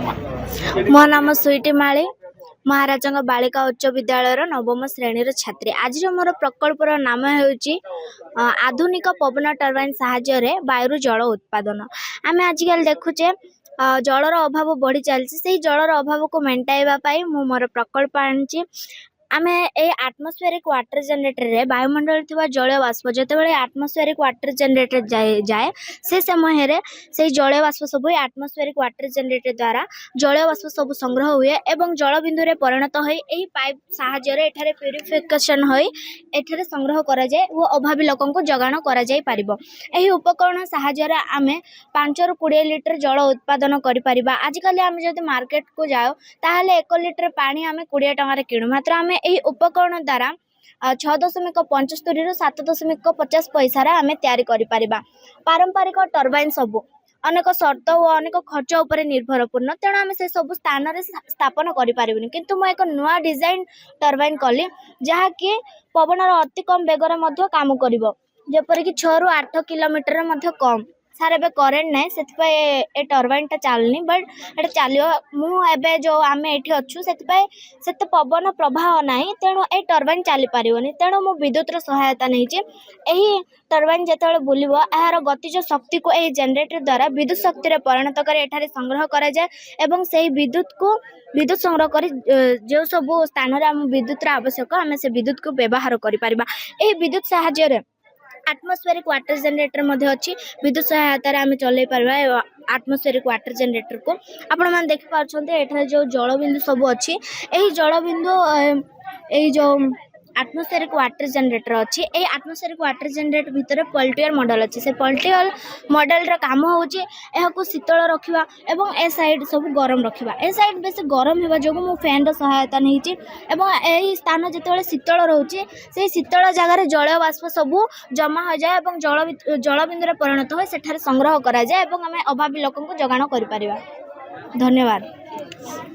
मो नाम स्वीटी माली महाराजा बालिका उच्च विद्यालय नवम श्रेणी छात्री। आज मोर प्रकल्पर नाम होउची आधुनिक पवन टर्बाइन साहाय्य वायु जल उत्पादन। आम आजिकल देखुचे जलर अभाव बढ़ी चलती से जलर अभाव को मेटाइबा मोर प्रकल्प आनी। आम ए आटमोस्फेरिक वाटर जनरेटर रे वायुमंडल थी जल बाष्प जिते आटमोस्फेरिक वाटर जनरेटर जाए से समय से जल बाष्प सब आटमोस्फेरिक वाटर जनरेटर द्वारा जल बाष्प सब संग्रह हुए एवं जल बिंदु रे परिणत हो पाइप साहाय्य एठारे प्यूरिफिकेशन हो एठारे संग्रह करा जाए वो अभावी लोकों को जगाण करा जाई परिबो। एही उपकरण साहाय्य आमे 5 ରୁ 20 लिटर जल उत्पादन करि परिबा। आजिकल आम जब मार्केट को जाओ ताहले 1 लिटर पानी आमे 20 टंका रे किणु, मात्र आमे एही उपकरण द्वारा 6.75 ରୁ 7.50 पैसा आमे तैयारी करि परिबा। पारंपरिक टर्बाइन सब अनेक शर्त और अनेक खर्च उपर निर्भरपूर्ण, तेणु आम से सब स्थान में स्थापन करें। किंतु मैं एक नुआ डिजाइन टर्बाइन कली जहाँकि पवनर अति कम बेगर काम कर जेपरिक 6 ରୁ 8 किलोमीटर कम। सार ए करेन्ट ना से टर्बाइन टा चलनी बट ये चलो मुझे जो आम ये अच्छु से पवन प्रवाह ना, तेणु ये टर्बाइन चली पारनी। तेणु मु विद्युतर सहायता नहीं टर्बाइन जो बुलव यार गतिज शक्ति को यह जनरेटर द्वारा विद्युत शक्ति परिणत कर संग्रह कराए एवं से विद्युत संग्रह कर जो सब स्थान आम विद्युतर आवश्यक आम से विद्युत को व्यवहार कर विद्युत साहाय्य आटमोस्फेरिक वाटर जनरेटर अच्छी। विद्युत सहायता आम चल पार आटमोस्फेरिक वाटर जनरेटर को आपण मैंने देख पारे जो जल बिंदु सब अच्छी यही जल बिंदु यही जो आटमोस्फेरिक वाटर जनरेटर अच्छी। यही आटमोस्फेरिक वाटर जनरेटर भितर पल्टियर मॉडल अच्छी। से पल्टियर मॉडल काम होची को शीतल रखा एवं ए साइड सब गरम रखा। ए साइड बेस गरम होगा जो मु फैन सहायता नहीं यही स्थान जिते शीतल रोचे से शीतल जगार जल बाष्प सब जमा हो जाए और जल बिंदु परिणत हो सेठारे संग्रह करा जाए एवं आम अभावी लोकों को जगाण कर। धन्यवाद।